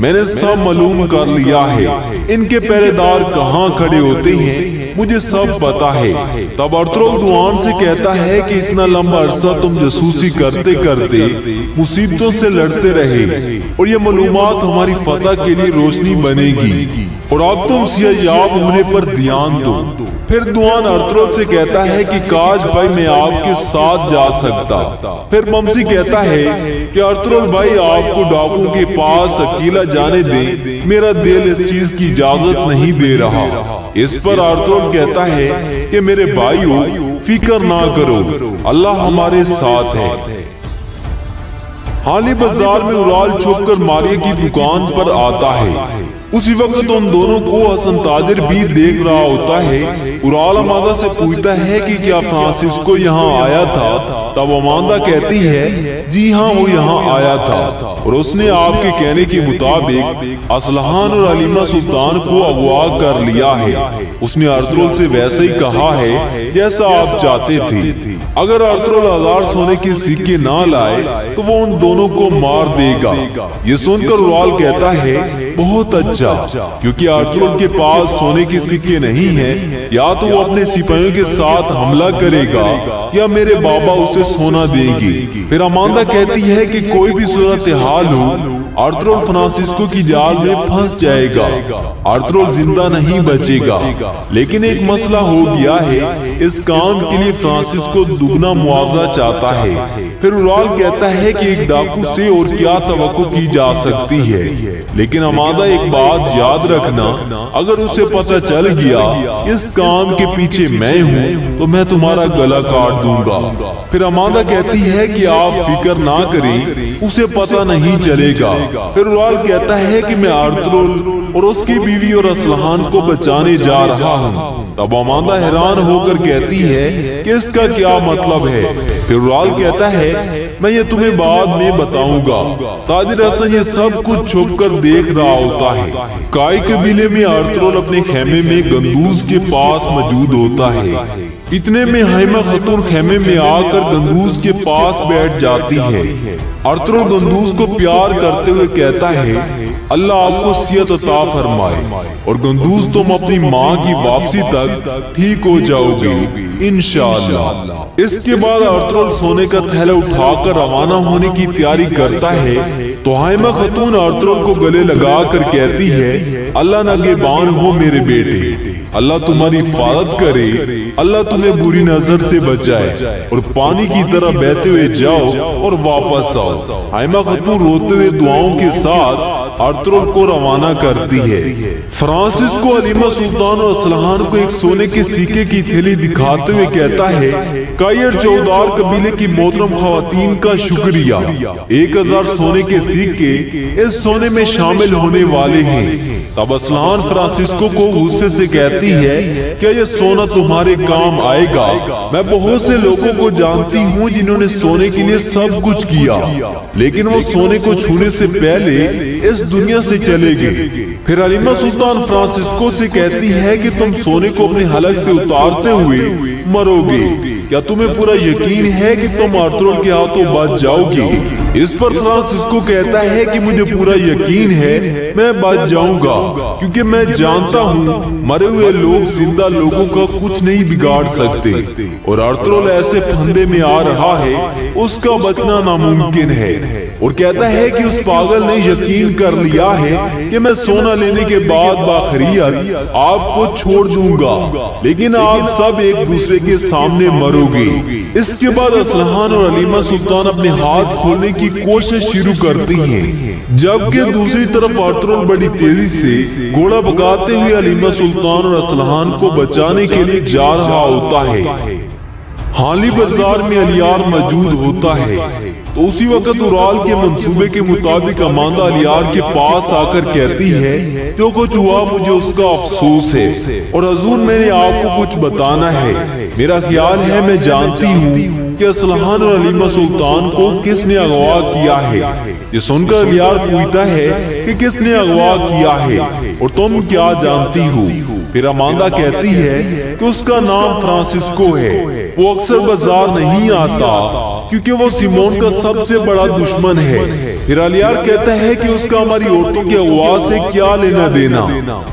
میں نے سب معلوم کر لیا ہے، ان کے پہرے دار کہاں کھڑے ہوتے ہیں مجھے سب پتا ہے۔ تب ارطغرل دوان سے کہتا ہے کہ اتنا لمبا عرصہ تم جاسوسی کرتے کرتے مصیبتوں سے لڑتے رہے اور یہ معلومات ہماری فتح کے لیے روشنی بنے گی، اور اب تم سیاہ ہونے پر دھیان دو۔ پھر دوان ارطغرل سے کہتا ہے کہ کاش بھائی میں آپ کے ساتھ جا سکتا۔ پھر ممسی کہتا ہے کہ ارطغرل بھائی آپ کو ڈاکو کے پاس اکیلا جانے دیں، میرا دل اس چیز کی اجازت نہیں دے رہا۔ اس پر ارطغرل کہتا ہے کہ میرے بھائیو فکر نہ کرو، اللہ ہمارے ساتھ ہے۔ حالی بازار میں اورال چھپ کر ماریہ کی دکان پر آتا ہے۔ اسی وقت ان دونوں کو حسن تاجر بھی دیکھ رہا ہوتا ہے۔ اورال اماندہ سے پوچھتا ہے کہ کیا فرانسسکو یہاں آیا تھا؟ تب اماندہ کہتی ہے جی ہاں وہ یہاں آیا تھا، اور اس نے آپ کے کہنے کے مطابق اسلحان اور علیمہ سلطان کو اغوا کر لیا ہے۔ اس نے ارطغرل سے ویسے ہی کہا ہے جیسا آپ چاہتے تھے۔ اگر ارطغرل 1000 سونے کے سکے نہ لائے تو وہ ان دونوں کو مار دے گا۔ یہ سن کر اورال کہتا ہے بہت اچھا، کیونکہ ارطغرل کے پاس سونے کے سکے نہیں ہیں، یا تو وہ اپنے سپاہیوں کے ساتھ حملہ کرے گا یا میرے بابا اسے سونا دیں گے۔ پھر اماندہ کہتی ہے کہ کوئی بھی صورتحال ہو ارطغرل فرانسسکو کی جال میں پھنس جائے گا، ارطغرل زندہ نہیں بچے گا۔ لیکن ایک مسئلہ ہو گیا ہے، اس کام کے لیے فرانسسکو دگنا معاوضہ چاہتا ہے۔ پھر اورال کہتا ہے کہ ایک ڈاکو سے اور کیا توقع کی جا سکتی ہے، لیکن اماندہ ایک بات یاد رکھنا، اگر اسے پتہ چل گیا اس کام کے پیچھے میں ہوں تو میں تمہارا گلا کاٹ دوں گا۔ پھر اماندہ کہتی ہے کہ آپ فکر نہ کریں، اسے پتہ نہیں چلے گا۔ پھر اورال کہتا ہے کہ میں ارطغرل اور اس کی بیوی اور اسلحان کو بچانے جا رہا ہوں۔ تب اماندہ حیران ہو کر کہتی ہے کہ اس کا کیا مطلب ہے؟ پھر اورال کہتا ہے میں یہ تمہیں بعد میں بتاؤں گا۔ تاجر حسن یہ سب کچھ چھپ کر دیکھ رہا ہوتا ہے۔ کائی قبیلے میں ارطغرل اپنے خیمے میں گندوز کے پاس موجود ہوتا ہے۔ اتنے میں حائمہ خاتون خیمے میں آ کر گندوز کے پاس بیٹھ جاتی ہے۔ ارطغرل گندوز کو پیار کرتے ہوئے کہتا ہے اللہ آپ کو صحت عطا فرمائے، اور گندوز تم اپنی ماں کی واپسی تک ٹھیک ہو جاؤ گے انشاءاللہ۔ اس کے بعد ارطغرل سونے کا تھیلا اٹھا کر روانہ ہونے کی تیاری کرتا ہے تو حائمہ خاتون ارطغرل کو گلے لگا کر کہتی ہے اللہ نگہبان ہو میرے بیٹے، اللہ تمہاری حفاظت کرے، اللہ تمہیں بری نظر سے بچائے، اور پانی کی طرح بہتے ہوئے جاؤ اور واپس آؤ۔ حائمہ خاتون روتے ہوئے دعاؤں کے ساتھ ارطغرل کو روانہ کرتی ہے۔ فرانسسکو علیمہ سلطان اور اسلحان کو ایک سونے کے سکے کی تھیلی دکھاتے ہوئے کہتا ہے کائر چودار قبیلے کی محترم خواتین کا شکریہ، 1000 سونے کے سکے اس سونے میں شامل ہونے والے ہیں۔ تب اسلحان فرانسسکو کو غصے سے کہتی ہے کیا یہ سونا تمہارے کام آئے گا؟ میں بہت سے لوگوں کو جانتی ہوں جنہوں نے سونے کے لیے سب کچھ کیا، لیکن وہ سونے کو چھونے سے پہلے اس دنیا سے چلے گئے۔ پھر علیمہ سلطان فرانسسکو سے کہتی ہے کہ تم سونے کو اپنے حلق سے اتارتے ہوئے مرو گے، کیا تمہیں پورا یقین ہے کہ تم ارطغرل کے ہاتھوں بچ جاؤ گے؟ اس پر فرانسسکو کہتا ہے کہ مجھے پورا یقین ہے میں بچ جاؤں گا، کیونکہ میں جانتا ہوں مرے ہوئے لوگ زندہ لوگوں کا کچھ نہیں بگاڑ سکتے، اور ارطغرل ایسے پھندے میں آ رہا ہے اس کا بچنا ناممکن ہے۔ اور کہتا ہے کہ اس پاگل نے یقین کر لیا ہے کہ میں سونا لینے کے بعد باخریت آپ کو چھوڑ دوں گا، لیکن آپ سب ایک دوسرے کے سامنے مرو گے۔ اس کے بعد اسلحان اور علیمہ سلطان اپنے ہاتھ کھولنے کی کوشش شروع کرتی ہیں، جبکہ دوسری طرف ارطغرل بڑی تیزی سے گھوڑا بھگاتے ہوئے علیمہ سلطان اور اسلحان کو بچانے کے لیے جا رہا ہوتا ہے۔ حالی بازار میں الیار موجود ہوتا ہے تو اسی وقت اورال کے منصوبے کے مطابق اماندہ الیار کے پاس آ کر کہتی ہے جو کچھ ہوا مجھے اس کا افسوس ہے، اور حضور میں نے آپ کو کچھ بتانا ہے۔ میرا خیال ہے میں جانتی ہوں کہ اسلحان اور علیمہ سلطان کو کس نے اغوا کیا ہے۔ یہ سن کر الیار پوچھتا ہے کہ کس نے اغوا کیا ہے اور تم کیا جانتی ہو؟ پھر اماندہ کہتی ہے کہ اس کا نام فرانسسکو ہے، وہ اکثر بازار نہیں آتا کیونکہ وہ سیمون کا سب سے بڑا دشمن ہے۔ پھر الیار کہتا ہے کہ اس کا ہماری عورتوں کے اغوا سے کیا لینا دینا۔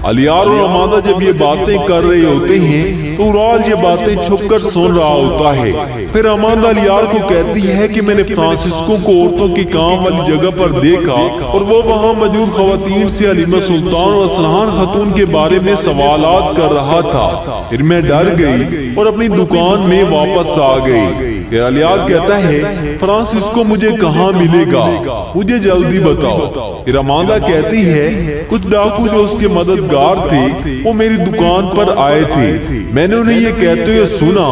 الیار اور اماندا جب یہ باتیں کر رہے ہوتے ہیں تو اورال یہ باتیں چھپ کر سن رہا ہوتا ہے۔ پھر اماندا الیار کو کہتی ہے کہ میں نے فرانسسکو کو عورتوں کے کام والی جگہ پر دیکھا اور وہ وہاں موجود خواتین سے حلیمہ سلطان اور اسرحان خاتون کے بارے میں سوالات کر رہا تھا۔ پھر میں ڈر گئی اور اپنی دکان میں واپس آ گئی۔ پھر الیار کہتا ہے فرانسسکو مجھے کہاں ملے گا، مجھے جلدی بتاؤ۔ پھر اماندا کہتی ہے کچھ ڈاکو جو اس کے مددگار تھے وہ میری دکان پر آئے تھے، میں نے انہیں یہ کہتے ہوئے سنا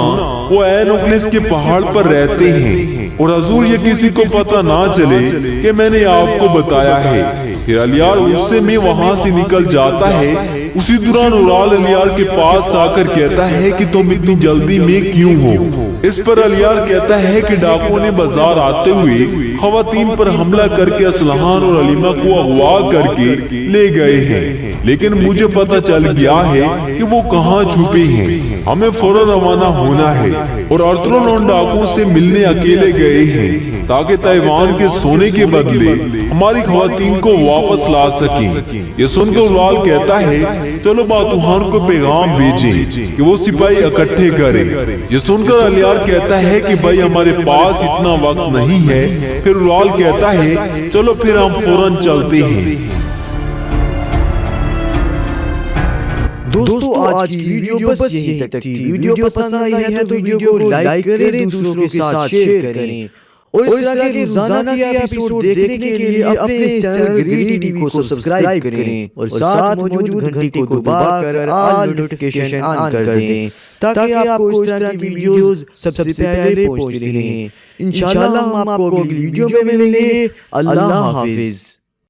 وہ عین اکلس کے پہاڑ پر رہتے ہیں اور حضور یہ کسی کو پتہ نہ چلے کہ میں نے آپ کو بتایا ہے۔ پھر الیار غصے میں وہاں سے نکل جاتا ہے۔ اسی دوران اورال الیار کے پاس آ کر کہتا ہے کہ تم اتنی جلدی میں کیوں ہو؟ اس پر الیار کہتا ہے کہ ڈاکو نے بازار آتے ہوئے خواتین پر حملہ کر کے اسلحان اور حلیمہ کو اغوا کر کے لے گئے ہیں، لیکن مجھے پتہ چل گیا ہے کہ وہ کہاں چھپے ہیں، ہمیں فوراً روانہ ہونا ہے۔ اور ارطغرل ان ڈاکوؤں سے ملنے اکیلے گئے ہیں تاکہ تائیوان کے سونے کے بدلے ہماری خواتین کو واپس لا سکیں۔ یہ سن کر اورال کہتا ہے چلو باتوہان کو پیغام بھیجیں کہ وہ سپاہی اکٹھے کرے۔ یہ سن کر الیار کہتا ہے کہ بھائی ہمارے پاس اتنا وقت نہیں ہے۔ پھر اورال کہتا ہے چلو پھر ہم فوراً چلتے ہیں۔ دوستو آج کی ویڈیو بس یہیں تک تھی۔ ویڈیو پسند آئی ہے تو ویڈیو کو لائک کریں، دوسروں کے ساتھ شیئر کریں اور اس طرح کے روزانہ کے ایپیسوڈ دیکھنے کے لیے اپنے اس چینل گریڈی ٹی وی کو سبسکرائب کریں اور ساتھ موجود گھنٹی کو دبا کر آل نوٹیفیکیشن آن کر دیں تاکہ آپ کو اس طرح کی ویڈیوز سب سے پہلے پہنچتی رہیں۔ انشاءاللہ ہم آپ کو اگلی ویڈیو میں ملیں گے۔ اللہ حافظ۔